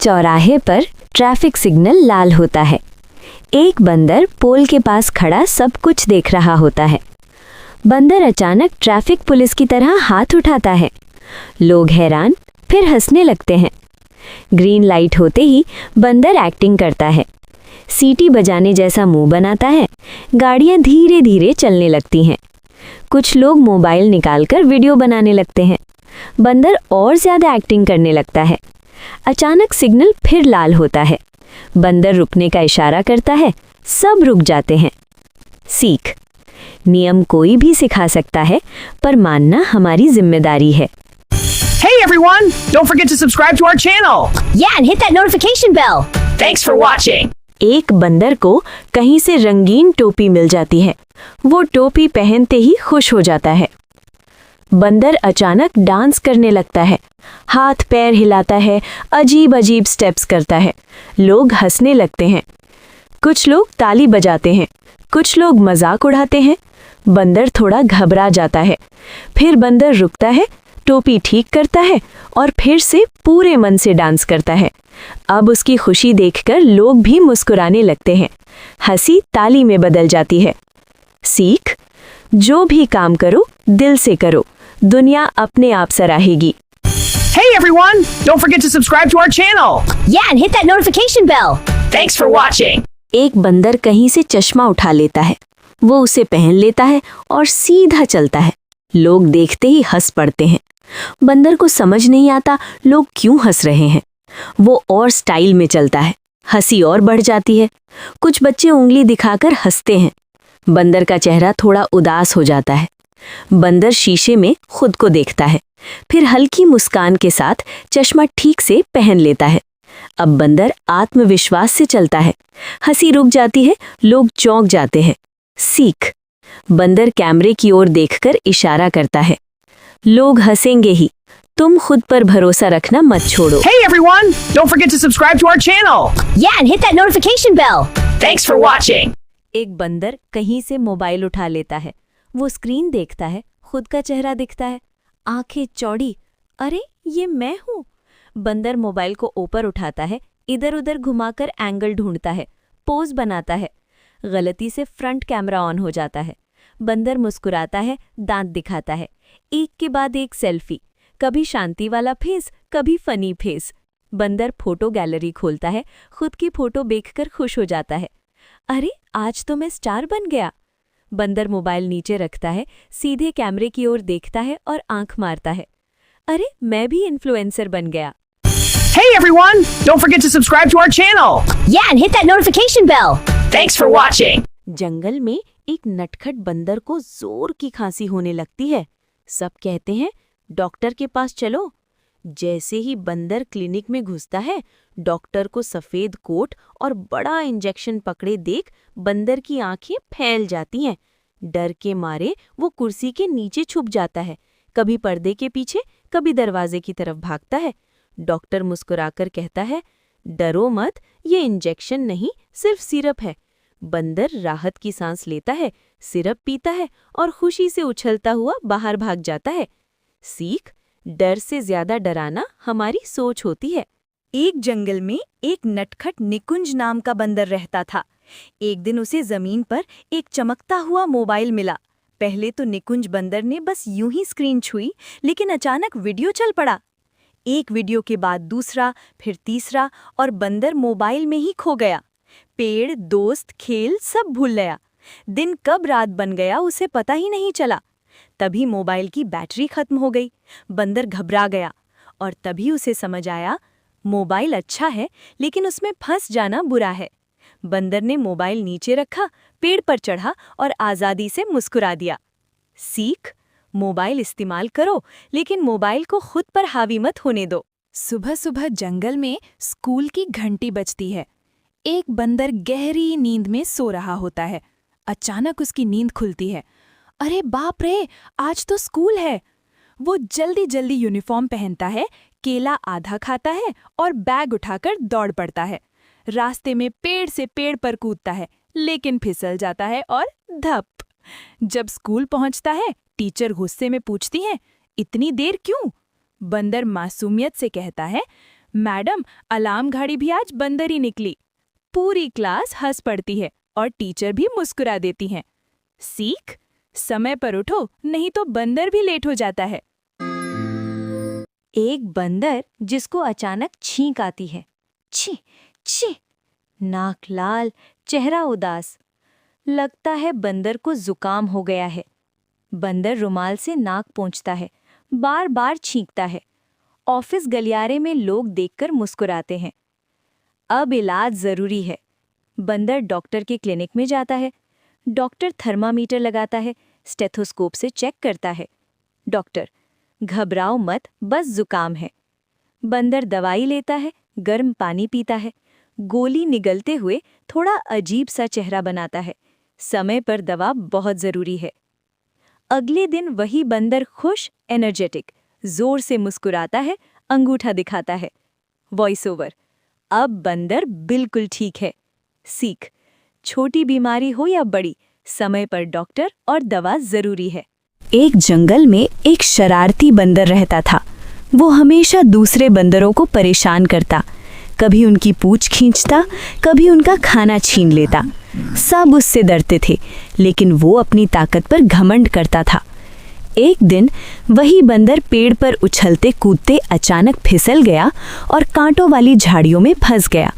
चौराहे पर traffic signal लाल होता है। एक बंदर पोल के पास खड़ा सब कुछ देख रहा होता है। बंदर अचानक ट्रैफिक पुलिस की तरह हाथ उठाता है। लोग हैरान, फिर हंसने लगते हैं। ग्रीन लाइट होते ही बंदर एक्टिंग करता है, सीटी बजाने जैसा मुंह बनाता है। गाड़ियां धीरे धीरे चलने लगती हैं। कुछ लोग मोबाइल निकालकर वीडियो बनाने लगते हैं। बंदर और ज्यादा एक्टिंग करने लगता है। अचानक सिग्नल फिर लाल होता है। बंदर रुकने का इशारा करता है, सब रुक जाते हैं। सीख: नियम कोई भी सिखा सकता है, पर मानना हमारी जिम्मेदारी है। Hey everyone! Don't forget to subscribe to our channel! Yeah, and hit that notification bell! Thanks for watching! एक बंदर को कहीं से रंगीन टोपी मिल जाती है। वो टोपी पहनते ही खुश हो जाता है। बंदर अचानक डांस करने लगता है, हाथ पैर हिलाता है, अजीब अजीब स्टेप्स करता है। लोग हंसने लगते हैं। कुछ लोग ताली बजाते हैं, कुछ लोग मजाक उड़ाते हैं। बंदर थोड़ा घबरा जाता है। फिर बंदर रुकता है, टोपी ठीक करता है और फिर से पूरे मन से डांस करता है। अब उसकी खुशी देखकर लोग भी मुस्कुराने लगते हैं। हंसी ताली में बदल जाती है। सीख: जो भी काम करो दिल से करो, दुनिया अपने आप सराहेगी। Hey everyone! Don't forget to subscribe to our channel! Yeah, and hit that notification bell! Thanks for watching! एक बंदर कहीं से चश्मा उठा लेता है। वो उसे पहन लेता है और सीधा चलता है। लोग देखते ही हंस पड़ते हैं। बंदर को समझ नहीं आता लोग क्यों हंस रहे हैं। वो और स्टाइल में चलता है। हंसी और बढ़ जाती है। कुछ बच्चे उंगली दिखाकर हंसते हैं। बंदर का चेहरा थोड़ा उदास हो जाता है। बंदर शीशे में खुद को देखता है, फिर हल्की मुस्कान के साथ चश्मा ठीक से पहन लेता है। अब बंदर आत्मविश्वास से चलता है। हंसी रुक जाती है, लोग चौंक जाते हैं। सीख: बंदर कैमरे की ओर देखकर इशारा करता है, लोग हंसेंगे ही, तुम खुद पर भरोसा रखना मत छोड़ो। Hey everyone! Don't forget to subscribe to our channel! Yeah, and hit that notification bell! Thanks for watching! एक बंदर कहीं से मोबाइल उठा लेता है। वो स्क्रीन देखता है, खुद का चेहरा दिखता है, आंखें चौड़ी। अरे ये मैं हूँ। बंदर मोबाइल को ऊपर उठाता है, इधर उधर घुमाकर एंगल ढूंढता है, पोज बनाता है। गलती से फ्रंट कैमरा ऑन हो जाता है। बंदर मुस्कुराता है, दांत दिखाता है। एक के बाद एक सेल्फी, कभी शांति वाला फेस, कभी फनी फेस। बंदर फोटो गैलरी खोलता है, खुद की फोटो देखकर खुश हो जाता है। अरे आज तो मैं स्टार बन गया। बंदर मोबाइल नीचे रखता है, सीधे कैमरे की ओर देखता है और आंख मारता है। अरे मैं भी इन्फ्लुएंसर बन गया। Hey everyone! Don't forget to subscribe to our channel! Yeah, and hit that notification bell! Thanks for watching! जंगल में एक नटखट बंदर को जोर की खांसी होने लगती है। सब कहते हैं डॉक्टर के पास चलो। जैसे ही बंदर क्लिनिक में घुसता है, डॉक्टर को सफेद कोट और बड़ा इंजेक्शन पकड़े देख बंदर की आंखें फैल जाती हैं। डर के मारे वो कुर्सी के नीचे छुप जाता है, कभी पर्दे के पीछे, कभी दरवाजे की तरफ भागता है। डॉक्टर मुस्कुराकर कहता है, डरो मत, ये इंजेक्शन नहीं, सिर्फ सिरप है। बंदर राहत की सांस लेता है, सिरप पीता है और खुशी से उछलता हुआ बाहर भाग जाता है। सीख: डर से ज्यादा डराना हमारी सोच होती है। एक जंगल में एक नटखट निकुंज नाम का बंदर रहता था। एक दिन उसे जमीन पर एक चमकता हुआ मोबाइल मिला। पहले तो निकुंज बंदर ने बस यूं ही स्क्रीन छुई, लेकिन अचानक वीडियो चल पड़ा। एक वीडियो के बाद दूसरा, फिर तीसरा, और बंदर मोबाइल में ही खो गया। पेड़, दोस्त, खेल सब भूल गया। दिन कब रात बन गया उसे पता ही नहीं चला। तभी मोबाइल की बैटरी खत्म हो गई। बंदर घबरा गया और तभी उसे समझ आया, मोबाइल अच्छा है लेकिन उसमें फंस जाना बुरा है। बंदर ने मोबाइल नीचे रखा, पेड़ पर चढ़ा और आज़ादी से मुस्कुरा दिया। सीख: मोबाइल इस्तेमाल करो, लेकिन मोबाइल को खुद पर हावी मत होने दो। सुबह सुबह जंगल में स्कूल की घंटी बजती है। एक बंदर गहरी नींद में सो रहा होता है। अचानक उसकी नींद खुलती है। अरे बाप रे, आज तो स्कूल है। वो जल्दी जल्दी यूनिफॉर्म पहनता है, केला आधा खाता है और बैग उठाकर दौड़ पड़ता है। रास्ते में पेड़ से पेड़ पर कूदता है, लेकिन फिसल जाता है और धप। जब स्कूल पहुंचता है, टीचर गुस्से में पूछती हैं, इतनी देर क्यों? बंदर मासूमियत से कहता है, मैडम, अलार्म घड़ी भी आज बंदर ही निकली। पूरी क्लास हंस पड़ती है और टीचर भी मुस्कुरा देती हैं। सीख, समय पर उठो, नहीं तो बंदर भी लेट हो जाता है। एक बंदर जिसको अचानक छींक आती है। छी छी, नाक लाल, चेहरा उदास। लगता है बंदर को जुकाम हो गया है। बंदर रुमाल से नाक पोंछता है, बार बार छींकता है। ऑफिस गलियारे में लोग देखकर मुस्कुराते हैं। अब इलाज जरूरी है। बंदर डॉक्टर के क्लिनिक में जाता है। डॉक्टर थर्मामीटर लगाता है, स्टेथोस्कोप से चेक करता है। डॉक्टर, घबराओ मत, बस जुकाम है। बंदर दवाई लेता है, गर्म पानी पीता है। गोली निगलते हुए थोड़ा अजीब सा चेहरा बनाता है। समय पर दवा बहुत जरूरी है। अगले दिन वही बंदर खुश, एनर्जेटिक, जोर से मुस्कुराता है, अंगूठा दिखाता है। वॉइस ओवर, अब बंदर बिल्कुल ठीक है। सीख, छोटी बीमारी हो या बड़ी, समय पर डॉक्टर और दवा जरूरी है। एक जंगल में एक शरारती बंदर रहता था। वो हमेशा दूसरे बंदरों को परेशान करता। कभी उनकी पूंछ खींचता, कभी उनका खाना छीन लेता। सब उससे डरते थे, लेकिन वो अपनी ताकत पर घमंड करता था। एक दिन वही बंदर पेड़ पर उछलते कूदते अचानक फिसल गया और कांटों वाली झाड़ियों में फंस गया।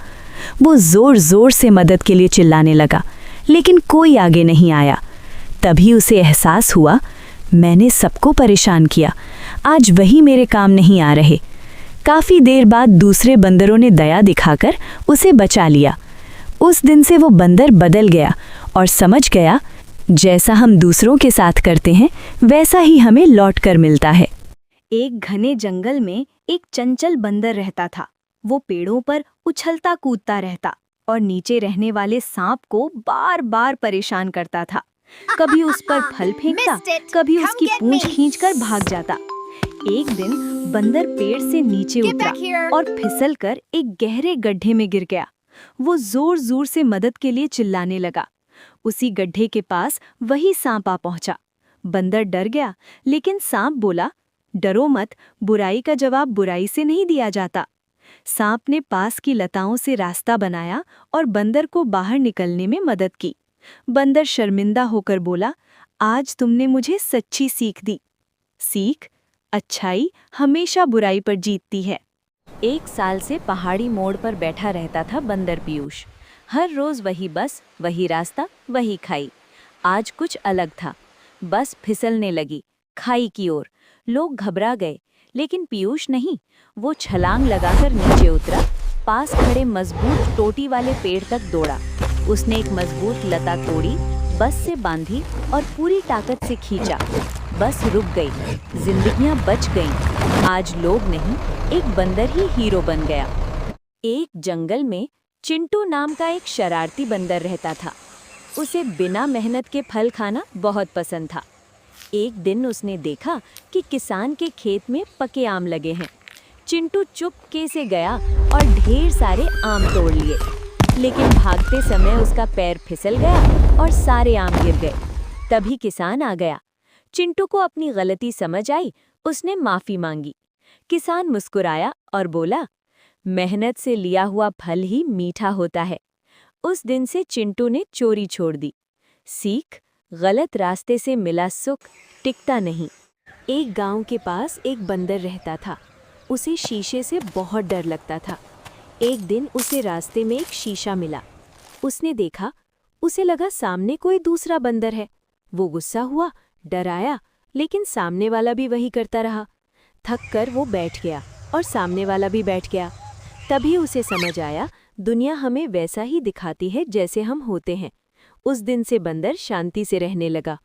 वो जोर जोर से मदद के लिए चिल्लाने लगा, लेकिन कोई आगे नहीं आया। तभी उसे एहसास हुआ, मैंने सबको परेशान किया, आज वही मेरे काम नहीं आ रहे। काफी देर बाद दूसरे बंदरों ने दया दिखाकर उसे बचा लिया। उस दिन से वो बंदर बदल गया और समझ गया, जैसा हम दूसरों के साथ करते हैं वैसा ही हमें लौट कर मिलता है। एक घने जंगल में एक चंचल बंदर रहता था। वो पेड़ों पर उछलता कूदता रहता और नीचे रहने वाले सांप को बार बार परेशान करता था। कभी उस पर फल फेंकता, कभी उसकी पूंछ खींचकर भाग जाता। एक दिन बंदर पेड़ से नीचे उतरा और फिसलकर एक गहरे गड्ढे में गिर गया। वो जोर जोर से मदद के लिए चिल्लाने लगा। उसी गड्ढे के पास वही सांप आ पहुंचा। बंदर डर गया, लेकिन सांप बोला, डरो मत, बुराई का जवाब बुराई से नहीं दिया जाता। सांप ने पास की लताओं से रास्ता बनाया और बंदर को बाहर निकलने में मदद की। बंदर शर्मिंदा होकर बोला, आज तुमने मुझे सच्ची सीख दी। सीख, अच्छाई हमेशा बुराई पर जीतती है। 1 साल से पहाड़ी मोड़ पर बैठा रहता था बंदर पीयूष। हर रोज वही बस, वही रास्ता, वही खाई। आज कुछ अलग था। बस फिसलने लगी खाई की ओर। लोग घबरा गए, लेकिन पीयूष नहीं। वो छलांग लगाकर नीचे उतरा, पास खड़े मजबूत टोटी वाले पेड़ तक दौड़ा। उसने एक मजबूत लता तोड़ी, बस से बांधी और पूरी ताकत से खींचा। बस रुक गई, जिंदगियां बच गईं। आज लोग नहीं, एक बंदर ही हीरो बन गया। एक जंगल में चिंटू नाम का एक शरारती बंदर रहता था। उसे बिना मेहनत के फल खाना बहुत पसंद था। एक दिन उसने देखा कि किसान के खेत में पके आम लगे हैं। चिंटू चुपके से गया और ढेर सारे आम तोड़ लिए, लेकिन भागते समय उसका पैर फिसल गया और सारे आम गिर गए। तभी किसान आ गया। चिंटू को अपनी गलती समझ आई, उसने माफी मांगी। किसान मुस्कुराया और बोला, मेहनत से लिया हुआ फल ही मीठा होता है। उस दिन से चिंटू ने चोरी छोड़ दी। सीख, गलत रास्ते से मिला सुख टिकता नहीं। एक गांव के पास एक बंदर रहता था। उसे शीशे से बहुत डर लगता था। एक दिन उसे रास्ते में एक शीशा मिला। उसने देखा, उसे लगा सामने कोई दूसरा बंदर है। वो गुस्सा हुआ, डराया, लेकिन सामने वाला भी वही करता रहा। थक कर वो बैठ गया और सामने वाला भी बैठ गया। तभी उसे समझ आया, दुनिया हमें वैसा ही दिखाती है जैसे हम होते हैं। उस दिन से बंदर शांति से रहने लगा।